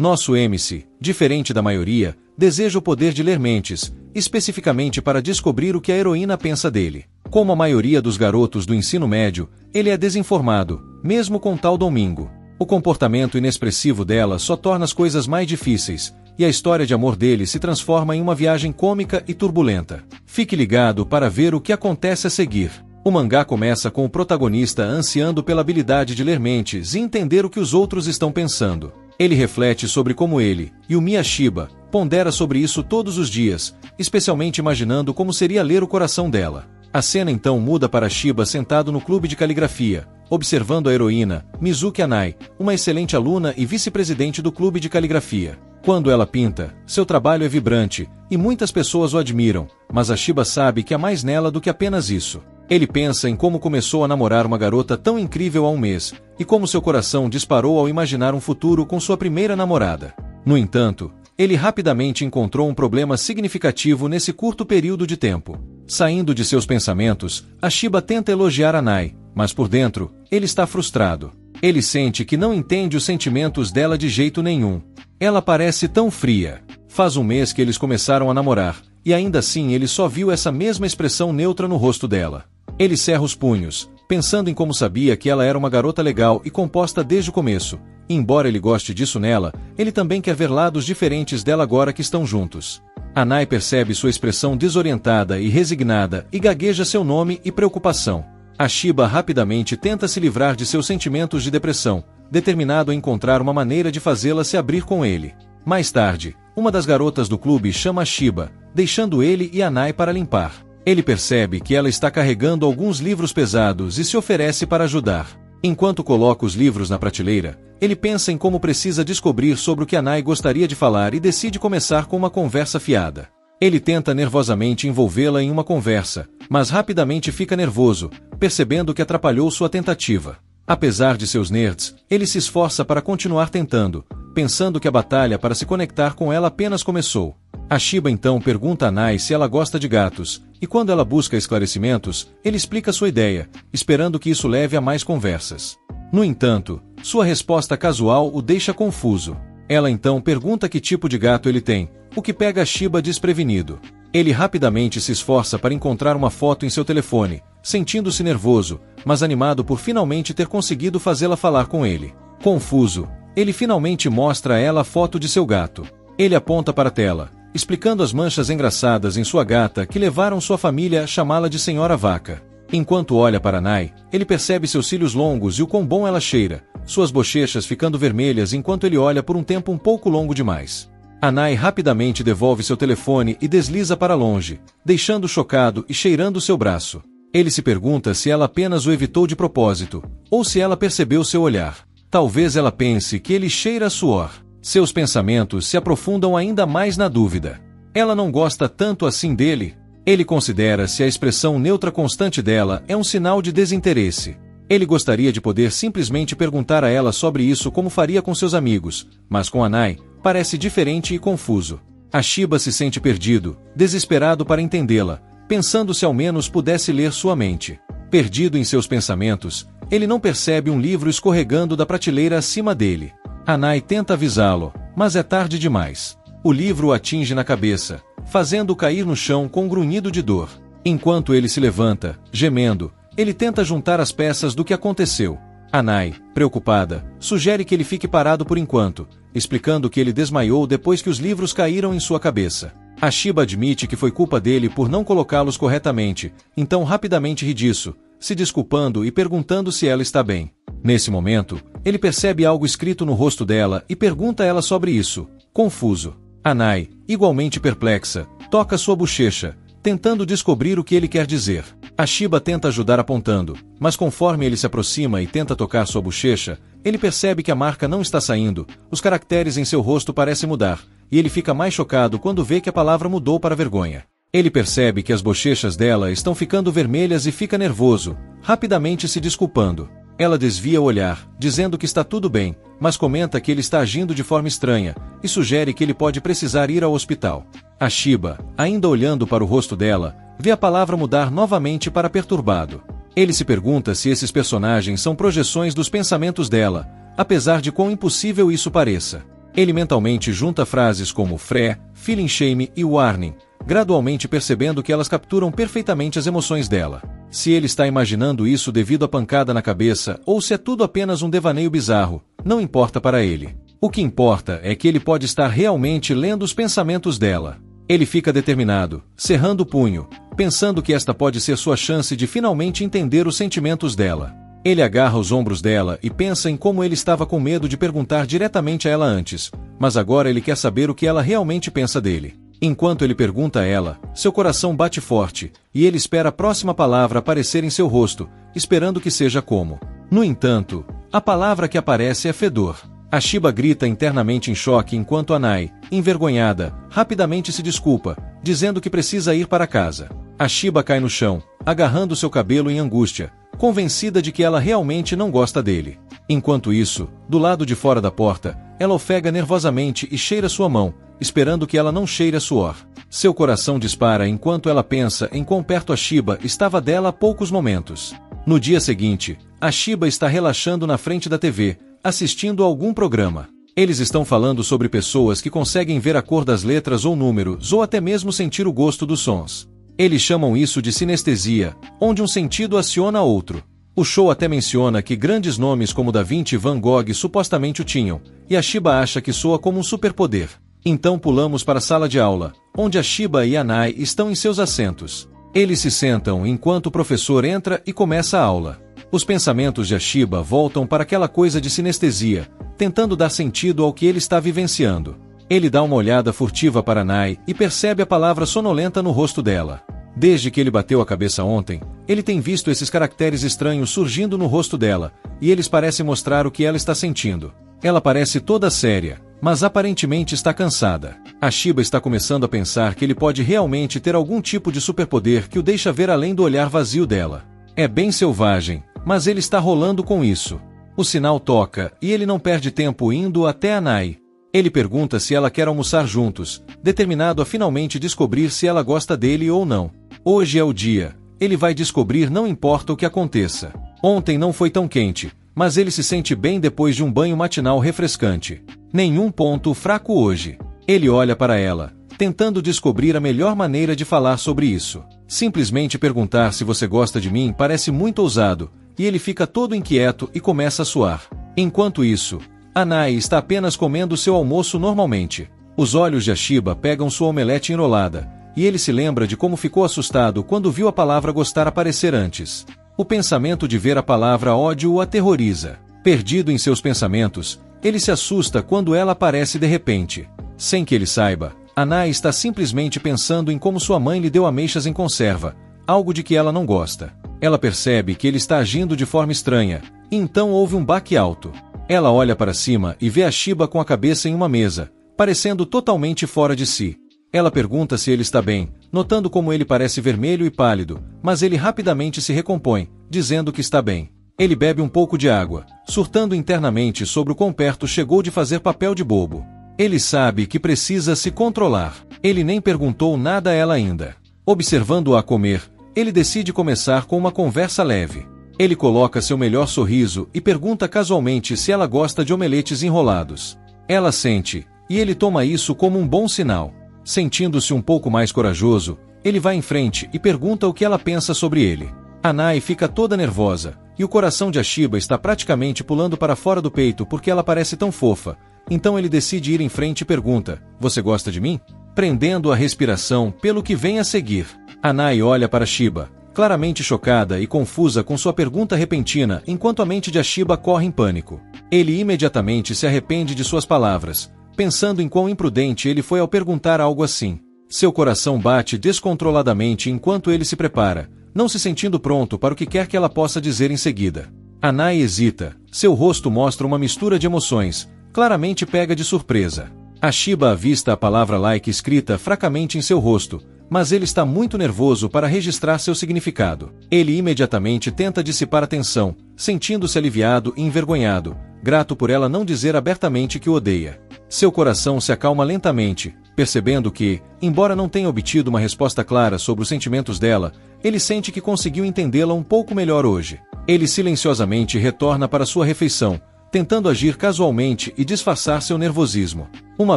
Nosso MC, diferente da maioria, deseja o poder de ler mentes, especificamente para descobrir o que a heroína pensa dele. Como a maioria dos garotos do ensino médio, ele é desinformado, mesmo com tal Domingo. O comportamento inexpressivo dela só torna as coisas mais difíceis, e a história de amor dele se transforma em uma viagem cômica e turbulenta. Fique ligado para ver o que acontece a seguir. O mangá começa com o protagonista ansiando pela habilidade de ler mentes e entender o que os outros estão pensando. Ele reflete sobre como ele, e o Miyashiba, pondera sobre isso todos os dias, especialmente imaginando como seria ler o coração dela. A cena então muda para Shiba sentado no clube de caligrafia, observando a heroína, Mizuki Anai, uma excelente aluna e vice-presidente do clube de caligrafia. Quando ela pinta, seu trabalho é vibrante, e muitas pessoas o admiram, mas a Shiba sabe que há mais nela do que apenas isso. Ele pensa em como começou a namorar uma garota tão incrível há um mês, e como seu coração disparou ao imaginar um futuro com sua primeira namorada. No entanto, ele rapidamente encontrou um problema significativo nesse curto período de tempo. Saindo de seus pensamentos, a Shiba tenta elogiar Anai, mas por dentro, ele está frustrado. Ele sente que não entende os sentimentos dela de jeito nenhum. Ela parece tão fria. Faz um mês que eles começaram a namorar, e ainda assim ele só viu essa mesma expressão neutra no rosto dela. Ele cerra os punhos, pensando em como sabia que ela era uma garota legal e composta desde o começo. E embora ele goste disso nela, ele também quer ver lados diferentes dela agora que estão juntos. Anai percebe sua expressão desorientada e resignada e gagueja seu nome e preocupação. A Shiba rapidamente tenta se livrar de seus sentimentos de depressão, determinado a encontrar uma maneira de fazê-la se abrir com ele. Mais tarde, uma das garotas do clube chama a Shiba, deixando ele e Anai para limpar. Ele percebe que ela está carregando alguns livros pesados e se oferece para ajudar. Enquanto coloca os livros na prateleira, ele pensa em como precisa descobrir sobre o que Anai gostaria de falar e decide começar com uma conversa fiada. Ele tenta nervosamente envolvê-la em uma conversa, mas rapidamente fica nervoso, percebendo que atrapalhou sua tentativa. Apesar de seus nerds, ele se esforça para continuar tentando, pensando que a batalha para se conectar com ela apenas começou. A Shiba então pergunta a Anai se ela gosta de gatos, e quando ela busca esclarecimentos, ele explica sua ideia, esperando que isso leve a mais conversas. No entanto, sua resposta casual o deixa confuso. Ela então pergunta que tipo de gato ele tem, o que pega a Shiba desprevenido. Ele rapidamente se esforça para encontrar uma foto em seu telefone, sentindo-se nervoso, mas animado por finalmente ter conseguido fazê-la falar com ele. Confuso, ele finalmente mostra a ela a foto de seu gato. Ele aponta para a tela, explicando as manchas engraçadas em sua gata que levaram sua família a chamá-la de Senhora Vaca. Enquanto olha para Anai, ele percebe seus cílios longos e o quão bom ela cheira, suas bochechas ficando vermelhas enquanto ele olha por um tempo um pouco longo demais. Anai rapidamente devolve seu telefone e desliza para longe, deixando-o chocado e cheirando seu braço. Ele se pergunta se ela apenas o evitou de propósito, ou se ela percebeu seu olhar. Talvez ela pense que ele cheira a suor. Seus pensamentos se aprofundam ainda mais na dúvida. Ela não gosta tanto assim dele? Ele considera se a expressão neutra constante dela é um sinal de desinteresse. Ele gostaria de poder simplesmente perguntar a ela sobre isso como faria com seus amigos, mas com Anai, parece diferente e confuso. A Shiba se sente perdido, desesperado para entendê-la, pensando se ao menos pudesse ler sua mente. Perdido em seus pensamentos, ele não percebe um livro escorregando da prateleira acima dele. Anai tenta avisá-lo, mas é tarde demais. O livro o atinge na cabeça, fazendo-o cair no chão com um grunhido de dor. Enquanto ele se levanta, gemendo, ele tenta juntar as peças do que aconteceu. Anai, preocupada, sugere que ele fique parado por enquanto, explicando que ele desmaiou depois que os livros caíram em sua cabeça. A Shiba admite que foi culpa dele por não colocá-los corretamente, então rapidamente ri disso, se desculpando e perguntando se ela está bem. Nesse momento, ele percebe algo escrito no rosto dela e pergunta a ela sobre isso, confuso. Anai, igualmente perplexa, toca sua bochecha, tentando descobrir o que ele quer dizer. A Shiba tenta ajudar apontando, mas conforme ele se aproxima e tenta tocar sua bochecha, ele percebe que a marca não está saindo, os caracteres em seu rosto parecem mudar, e ele fica mais chocado quando vê que a palavra mudou para vergonha. Ele percebe que as bochechas dela estão ficando vermelhas e fica nervoso, rapidamente se desculpando. Ela desvia o olhar, dizendo que está tudo bem, mas comenta que ele está agindo de forma estranha, e sugere que ele pode precisar ir ao hospital. A Shiba, ainda olhando para o rosto dela, vê a palavra mudar novamente para perturbado. Ele se pergunta se esses personagens são projeções dos pensamentos dela, apesar de quão impossível isso pareça. Ele mentalmente junta frases como fré, feeling shame e warning, gradualmente percebendo que elas capturam perfeitamente as emoções dela. Se ele está imaginando isso devido à pancada na cabeça ou se é tudo apenas um devaneio bizarro, não importa para ele. O que importa é que ele pode estar realmente lendo os pensamentos dela. Ele fica determinado, cerrando o punho, pensando que esta pode ser sua chance de finalmente entender os sentimentos dela. Ele agarra os ombros dela e pensa em como ele estava com medo de perguntar diretamente a ela antes, mas agora ele quer saber o que ela realmente pensa dele. Enquanto ele pergunta a ela, seu coração bate forte, e ele espera a próxima palavra aparecer em seu rosto, esperando que seja como. No entanto, a palavra que aparece é fedor. A Shiba grita internamente em choque enquanto Anai, envergonhada, rapidamente se desculpa, dizendo que precisa ir para casa. A Shiba cai no chão, agarrando seu cabelo em angústia, convencida de que ela realmente não gosta dele. Enquanto isso, do lado de fora da porta, ela ofega nervosamente e cheira sua mão, esperando que ela não cheire a suor. Seu coração dispara enquanto ela pensa em quão perto a Shiba estava dela há poucos momentos. No dia seguinte, a Shiba está relaxando na frente da TV, assistindo a algum programa. Eles estão falando sobre pessoas que conseguem ver a cor das letras ou números ou até mesmo sentir o gosto dos sons. Eles chamam isso de sinestesia, onde um sentido aciona outro. O show até menciona que grandes nomes como Da Vinci e Van Gogh supostamente o tinham, e a Shiba acha que soa como um superpoder. Então pulamos para a sala de aula, onde a Shiba e Anai estão em seus assentos. Eles se sentam enquanto o professor entra e começa a aula. Os pensamentos de Shiba voltam para aquela coisa de sinestesia, tentando dar sentido ao que ele está vivenciando. Ele dá uma olhada furtiva para Anai e percebe a palavra sonolenta no rosto dela. Desde que ele bateu a cabeça ontem, ele tem visto esses caracteres estranhos surgindo no rosto dela, e eles parecem mostrar o que ela está sentindo. Ela parece toda séria, mas aparentemente está cansada. A Shiba está começando a pensar que ele pode realmente ter algum tipo de superpoder que o deixa ver além do olhar vazio dela. É bem selvagem, mas ele está rolando com isso. O sinal toca e ele não perde tempo indo até Anai. Ele pergunta se ela quer almoçar juntos, determinado a finalmente descobrir se ela gosta dele ou não. Hoje é o dia. Ele vai descobrir, não importa o que aconteça. Ontem não foi tão quente, mas ele se sente bem depois de um banho matinal refrescante. Nenhum ponto fraco hoje. Ele olha para ela, tentando descobrir a melhor maneira de falar sobre isso. Simplesmente perguntar se você gosta de mim parece muito ousado, e ele fica todo inquieto e começa a suar. Enquanto isso, Anai está apenas comendo seu almoço normalmente. Os olhos de Shiba pegam sua omelete enrolada, e ele se lembra de como ficou assustado quando viu a palavra gostar aparecer antes. O pensamento de ver a palavra ódio o aterroriza. Perdido em seus pensamentos, ele se assusta quando ela aparece de repente. Sem que ele saiba, Anai está simplesmente pensando em como sua mãe lhe deu ameixas em conserva, algo de que ela não gosta. Ela percebe que ele está agindo de forma estranha, e então houve um baque alto. Ela olha para cima e vê a Shiba com a cabeça em uma mesa, parecendo totalmente fora de si. Ela pergunta se ele está bem, notando como ele parece vermelho e pálido, mas ele rapidamente se recompõe, dizendo que está bem. Ele bebe um pouco de água, surtando internamente sobre o quão perto chegou de fazer papel de bobo. Ele sabe que precisa se controlar. Ele nem perguntou nada a ela ainda. Observando-a comer, ele decide começar com uma conversa leve. Ele coloca seu melhor sorriso e pergunta casualmente se ela gosta de omeletes enrolados. Ela sente, e ele toma isso como um bom sinal. Sentindo-se um pouco mais corajoso, ele vai em frente e pergunta o que ela pensa sobre ele. Anai fica toda nervosa, e o coração de Shiba está praticamente pulando para fora do peito porque ela parece tão fofa. Então ele decide ir em frente e pergunta, você gosta de mim? Prendendo a respiração pelo que vem a seguir. Anai olha para Shiba, claramente chocada e confusa com sua pergunta repentina, enquanto a mente de Shiba corre em pânico. Ele imediatamente se arrepende de suas palavras, pensando em quão imprudente ele foi ao perguntar algo assim. Seu coração bate descontroladamente enquanto ele se prepara, não se sentindo pronto para o que quer que ela possa dizer em seguida. Anai hesita, seu rosto mostra uma mistura de emoções, claramente pega de surpresa. Shiba avista a palavra like escrita fracamente em seu rosto, mas ele está muito nervoso para registrar seu significado. Ele imediatamente tenta dissipar a tensão, sentindo-se aliviado e envergonhado, grato por ela não dizer abertamente que o odeia. Seu coração se acalma lentamente, percebendo que, embora não tenha obtido uma resposta clara sobre os sentimentos dela, ele sente que conseguiu entendê-la um pouco melhor hoje. Ele silenciosamente retorna para sua refeição, tentando agir casualmente e disfarçar seu nervosismo. Uma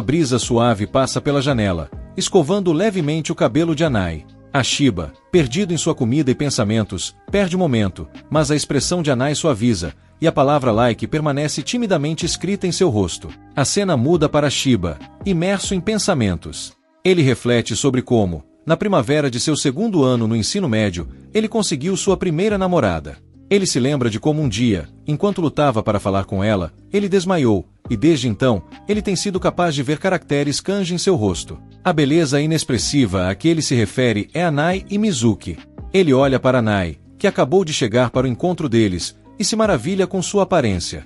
brisa suave passa pela janela, escovando levemente o cabelo de Anai. Ashiba, perdido em sua comida e pensamentos, perde o momento, mas a expressão de Anai suaviza, e a palavra like permanece timidamente escrita em seu rosto. A cena muda para Ashiba, imerso em pensamentos. Ele reflete sobre como, na primavera de seu segundo ano no ensino médio, ele conseguiu sua primeira namorada. Ele se lembra de como um dia, enquanto lutava para falar com ela, ele desmaiou, e desde então, ele tem sido capaz de ver caracteres kanji em seu rosto. A beleza inexpressiva a que ele se refere é Anai e Mizuki. Ele olha para Anai, que acabou de chegar para o encontro deles, e se maravilha com sua aparência.